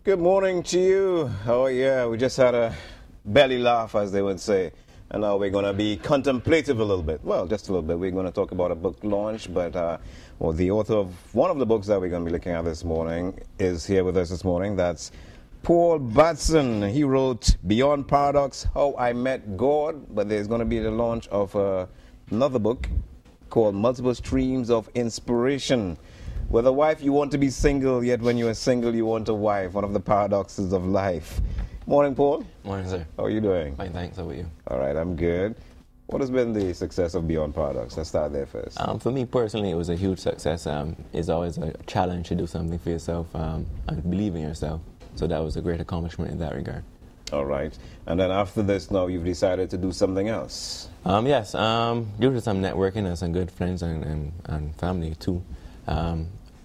Good morning to you. Oh yeah, we just had a belly laugh, as they would say. And now we're going to be contemplative a little bit. Well, just a little bit. We're going to talk about a book launch, but the author of one of the books that we're going to be looking at this morning is here with us this morning. That's Paul Batson. He wrote Beyond Paradox, How I Met God, but there's going to be the launch of another book called Multiple Streams of Inspiration. With a wife, you want to be single, yet when you are single, you want a wife. One of the paradoxes of life. Morning, Paul. Morning, sir. How are you doing? Fine, thanks. How about you? All right, I'm good. What has been the success of Beyond Paradox? Let's start there first. For me personally, it was a huge success. It's always a challenge to do something for yourself and believe in yourself. So that was a great accomplishment in that regard. All right. And then after this, now you've decided to do something else. Yes. Due to some networking and some good friends and family too.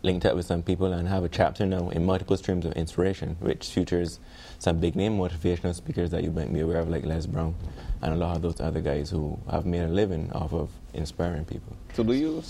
Linked up with some people and have a chapter now in Multiple Streams of Inspiration, which features some big name motivational speakers that you might be aware of, like Les Brown and a lot of those other guys who have made a living off of inspiring people. So do you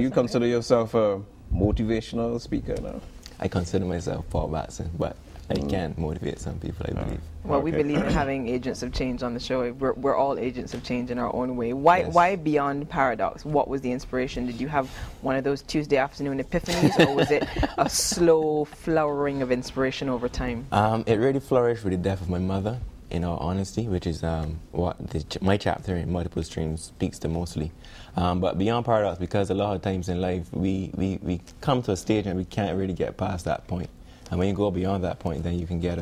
consider yourself a motivational speaker now? I consider myself Paul Batson, but I can motivate some people, I believe. Well, we believe in having agents of change on the show. We're all agents of change in our own way. Why Beyond Paradox? What was the inspiration? Did you have one of those Tuesday afternoon epiphanies, or was it a slow flowering of inspiration over time? It really flourished with the death of my mother, in all honesty, which is what my chapter in Multiple Streams speaks to mostly. But Beyond Paradox, because a lot of times in life we come to a stage and we can't really get past that point. And when you go beyond that point, then you can get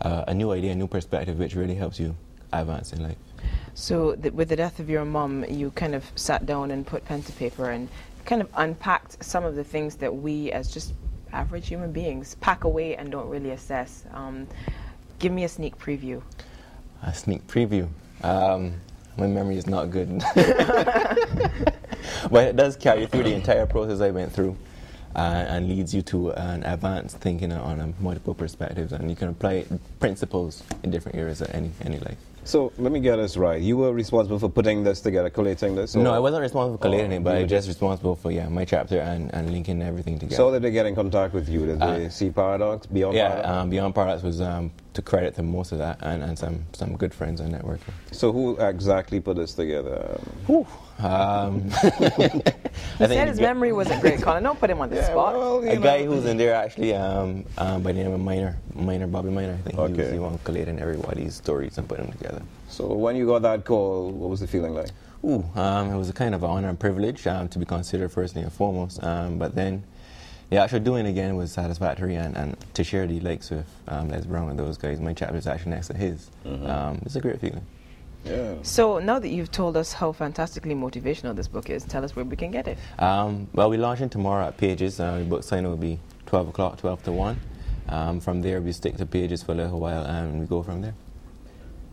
a new idea, a new perspective, which really helps you advance in life. So with the death of your mom, you kind of sat down and put pen to paper and kind of unpacked some of the things that we, as just average human beings, pack away and don't really assess. Give me a sneak preview. A sneak preview? My memory is not good. But it does carry you through the entire process I went through. And leads you to an advanced thinking on multiple perspectives, and you can apply principles in different areas of any life. So let me get this right. You were responsible for putting this together, collating this? No, I wasn't responsible for collating it, but I was just responsible for my chapter and linking everything together. So did they get in contact with you? Did they see Paradox, Beyond Paradox? Yeah, Beyond Paradox was to credit to most of that, and some good friends and networking. So who exactly put this together? He said his memory wasn't great, Colin. Don't put him on the spot. Well, a guy who's in there actually by the name of Bobby Minor. I think he was the one collating everybody's stories and putting them together. So when you got that call, what was the feeling like? It was a kind of an honor and privilege to be considered first and foremost. But then the actual doing it again was satisfactory, and to share the likes with Les Brown and those guys, my chapter is actually next to his. It's a great feeling. Yeah. So now that you've told us how fantastically motivational this book is, tell us where we can get it. Well, we're launching tomorrow at Pages. The book signing will be 12 o'clock, 12 to 1. From there, we stick to Pages for a little while, and we go from there.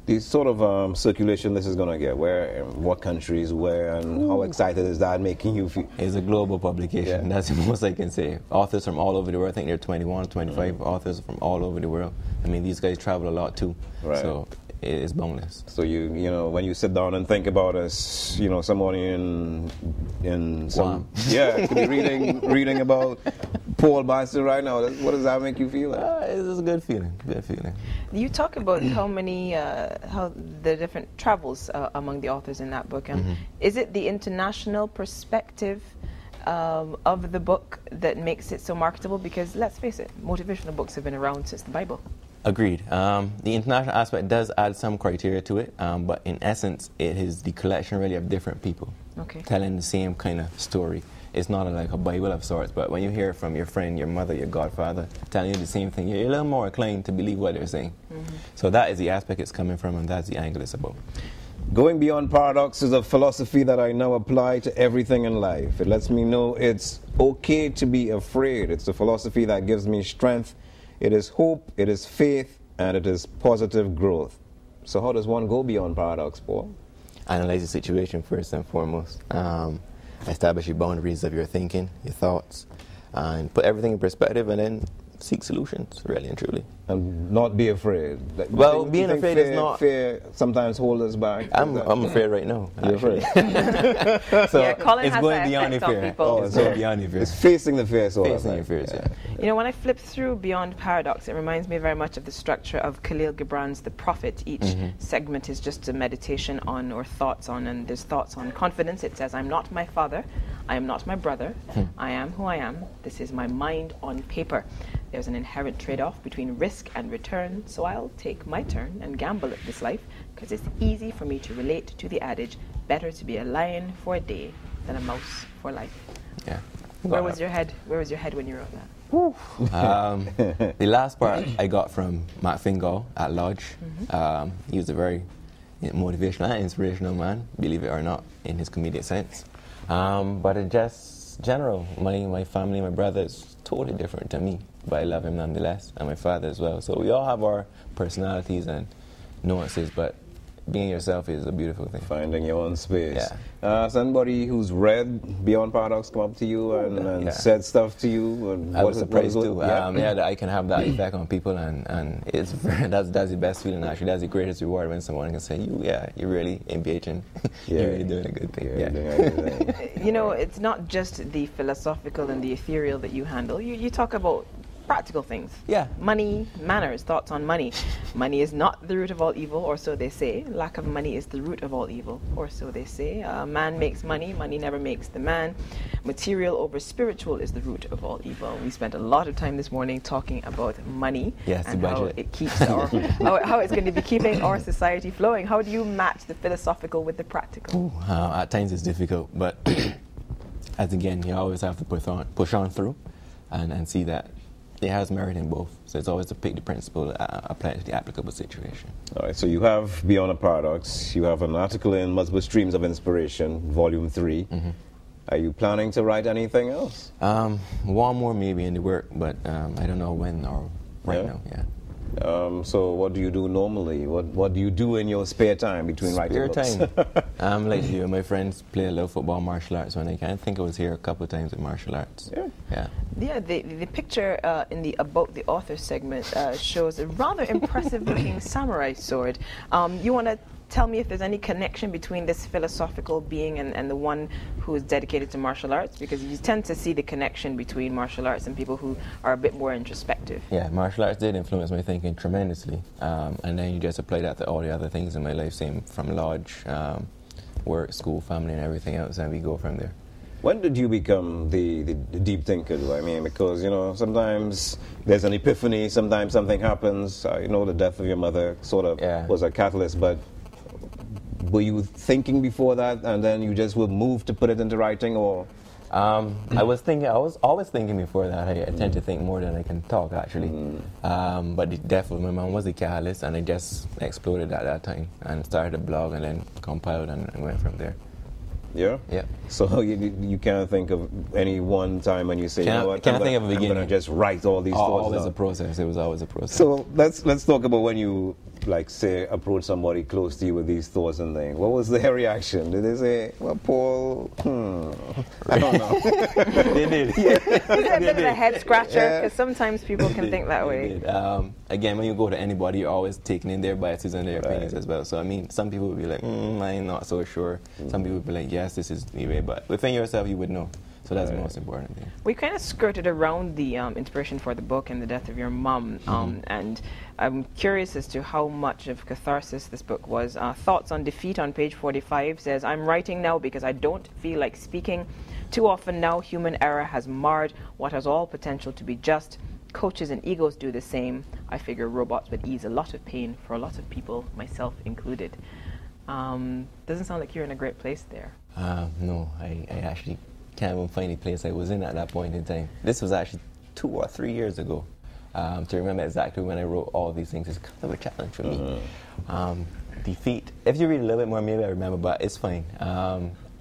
The sort of circulation this is going to get, where, what countries, where, and how excited is that making you feel? It's a global publication. Yeah. That's the most I can say. Authors from all over the world. I think there are 21, 25 authors from all over the world. I mean, these guys travel a lot too. Right. So it is boundless. So you know, when you sit down and think about us, someone in some, to be reading about Paul Batson right now, what does that make you feel like? It's a good feeling. Good feeling. You talk about how the different travels among the authors in that book. Is it the international perspective of the book that makes it so marketable? Because let's face it, motivational books have been around since the Bible. Agreed. The international aspect does add some criteria to it, but in essence, it is the collection really of different people telling the same kind of story. It's not like a Bible of sorts, but when you hear it from your friend, your mother, your godfather, telling you the same thing, you're a little more inclined to believe what they're saying. So that is the aspect it's coming from, and that's the angle it's about. Going Beyond Paradox is a philosophy that I now apply to everything in life. It lets me know it's okay to be afraid. It's a philosophy that gives me strength. It is hope, it is faith, and it is positive growth. So how does one go beyond paradox, Paul? Analyze the situation first and foremost. Establish your boundaries of your thinking, your thoughts, and put everything in perspective, and then seek solutions, really and truly. And not be afraid. Well, being afraid is not... Fear sometimes holds us back. I'm afraid right now. You're afraid? So Colin it's has going beyond your fear. People. Oh, it's going beyond your fear. It's facing the fear, Facing your fears, You know, when I flip through Beyond Paradox, it reminds me very much of the structure of Khalil Gibran's The Prophet. Each segment is just a meditation on or thoughts on, and there's thoughts on confidence. It says, I'm not my father, I am not my brother, I am who I am, this is my mind on paper. There's an inherent trade-off between risk and return, so I'll take my turn and gamble at this life, because it's easy for me to relate to the adage, better to be a lion for a day than a mouse for life. Yeah. Where was your head? Where was your head when you wrote that? The last part I got from Matt Fingal at Lodge. He was a very motivational and inspirational man, believe it or not, in his comedic sense. But it just general. My family, my brother is totally different to me, but I love him nonetheless, and my father as well. So we all have our personalities and nuances, but being yourself is a beautiful thing. Finding your own space. Yeah. Somebody who's read Beyond Paradox come up to you and said stuff to you? And I was surprised too. Yeah. That I can have that effect on people, and it's that's the best feeling actually. That's the greatest reward when someone can say, you're really engaging. You're really doing a good thing. Doing a good thing. You know, it's not just the philosophical and the ethereal that you handle. You talk about practical things. Yeah. Money, manners, thoughts on money. Money is not the root of all evil, or so they say. Lack of money is the root of all evil, or so they say. Man makes money, money never makes the man. Material over spiritual is the root of all evil. We spent a lot of time this morning talking about money and how it keeps our, how it's going to be keeping our society flowing. How do you match the philosophical with the practical? At times it's difficult, but as again, you always have to push on through and see that it has merit in both. So it's always to pick the principle, apply it to the applicable situation. All right, so you have Beyond a Paradox. You have an article in Multiple Streams of Inspiration, Volume 3. Are you planning to write anything else? One more maybe in the work, but I don't know when or right now. Yeah. So what do you do normally? What do you do in your spare time between writing books? Spare time. Like you, my friends play a little football, martial arts when I can. I think I was here a couple of times with martial arts. Yeah, the picture in the About the Author segment shows a rather impressive looking samurai sword. You want to tell me if there's any connection between this philosophical being and the one who is dedicated to martial arts? Because you tend to see the connection between martial arts and people who are a bit more introspective. Yeah, martial arts did influence my thinking tremendously. And then you just apply that to all the other things in my life, same from lodge, work, school, family, and everything else, and we go from there. When did you become the deep thinker, though? I mean, because, sometimes there's an epiphany, sometimes something happens. The death of your mother sort of was a catalyst, but were you thinking before that and then you just were moved to put it into writing, or? I was always thinking before that. I tend to think more than I can talk, actually. But the death of my mom was the catalyst, and I just exploded at that time and started a blog and then compiled and went from there. Yeah? Yeah. So you can't think of any one time when you say, think of a beginning. I'm going to just write all these thoughts Always down. a process. It was always a process. So let's talk about when you, say, approach somebody close to you with these thoughts and things. What was their reaction? Did they say, well, Paul, I don't know. They did. Is it a bit of a head scratcher? Because sometimes people can think that way. Again, when you go to anybody, you're always taking in their biases and their opinions as well. So, I mean, some people would be like, I'm not so sure. Some people would be like, yes, this is the way. But within yourself, you would know. So that's the most important thing. We kind of skirted around the inspiration for the book and the death of your mom, and I'm curious as to how much of catharsis this book was. Thoughts on Defeat on page 45 says, I'm writing now because I don't feel like speaking. Too often now human error has marred what has all potential to be just. Coaches and egos do the same. I figure robots would ease a lot of pain for a lot of people, myself included. Doesn't sound like you're in a great place there. No, I actually can't even find the place I was in at that point in time. This was actually 2 or 3 years ago. To remember exactly when I wrote all these things is kind of a challenge for me. Defeat. If you read a little bit more, maybe I remember, but it's fine.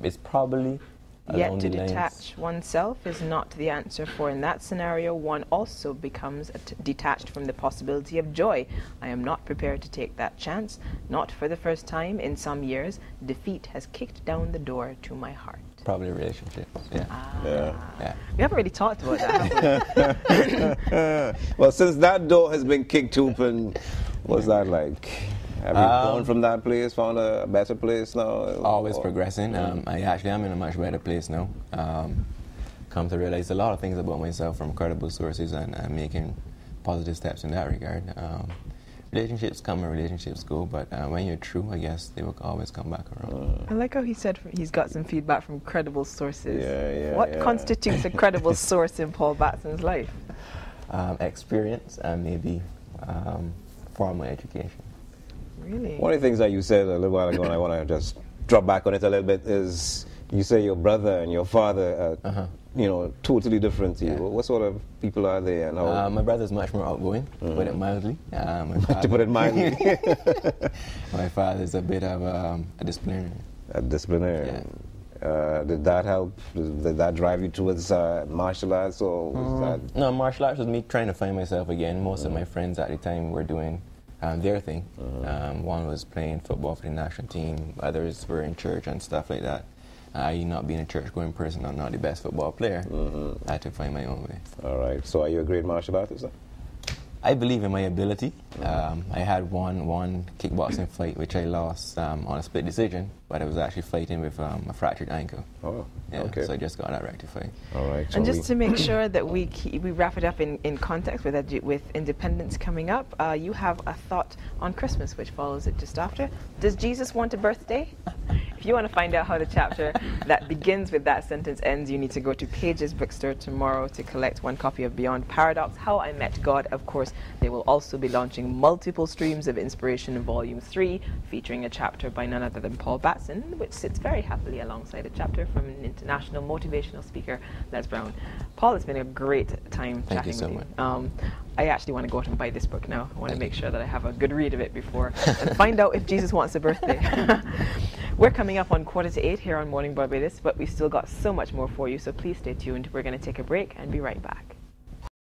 It's probably Yet to detach oneself is not the answer, for in that scenario one also becomes detached from the possibility of joy. I am not prepared to take that chance. Not for the first time in some years. Defeat has kicked down the door to my heart. Probably relationships. Yeah. We haven't really talked about that, have we? Well, since that door has been kicked open, what's that like? Have you gone from that place, found a better place now? Always progressing. I actually am in a much better place now. come to realize a lot of things about myself from credible sources and making positive steps in that regard. Relationships come and relationships go, but when you're true, I guess they will always come back around. I like how he said he's got some feedback from credible sources. What Yeah. constitutes a credible source in Paul Batson's life? Experience and maybe formal education. Really? One of the things that you said a little while ago, and I want to just drop back on it a little bit, is you say your brother and your father are, you know, totally different to you. Yeah. What sort of people are they, and how? My brother's much more outgoing, to put it mildly. To put it mildly, My father's a bit of a disciplinarian. a disciplinarian. Did that help? Did that drive you towards martial arts, or was that? No, martial arts was me trying to find myself again. Most of my friends at the time were doing their thing. One was playing football for the national team. Others were in church and stuff like that. I, not being a church-going person, I'm not the best football player. I had to find my own way. All right. So, are you a great martial artist? I believe in my ability. I had one kickboxing fight which I lost on a split decision, but I was actually fighting with a fractured ankle. Oh, Yeah, okay. so I just got that rectified. All right. And so just to make sure that we wrap it up in context with Independence coming up, you have a thought on Christmas, which follows it just after. Does Jesus want a birthday? If you want to find out how the chapter that begins with that sentence ends, you need to go to Pages Bookstore tomorrow to collect one copy of Beyond Paradox, How I Met God. Of course, they will also be launching multiple streams of inspiration in Volume 3, featuring a chapter by none other than Paul Batson, which sits very happily alongside a chapter from an international motivational speaker, Les Brown. Paul, it's been a great time Thank you chatting so with you. I actually want to go out and buy this book now. I want to make sure that I have a good read of it before and find out if Jesus wants a birthday. We're coming up on 7:45 here on Morning Barbados, but we've still got so much more for you, so please stay tuned. We're going to take a break and be right back.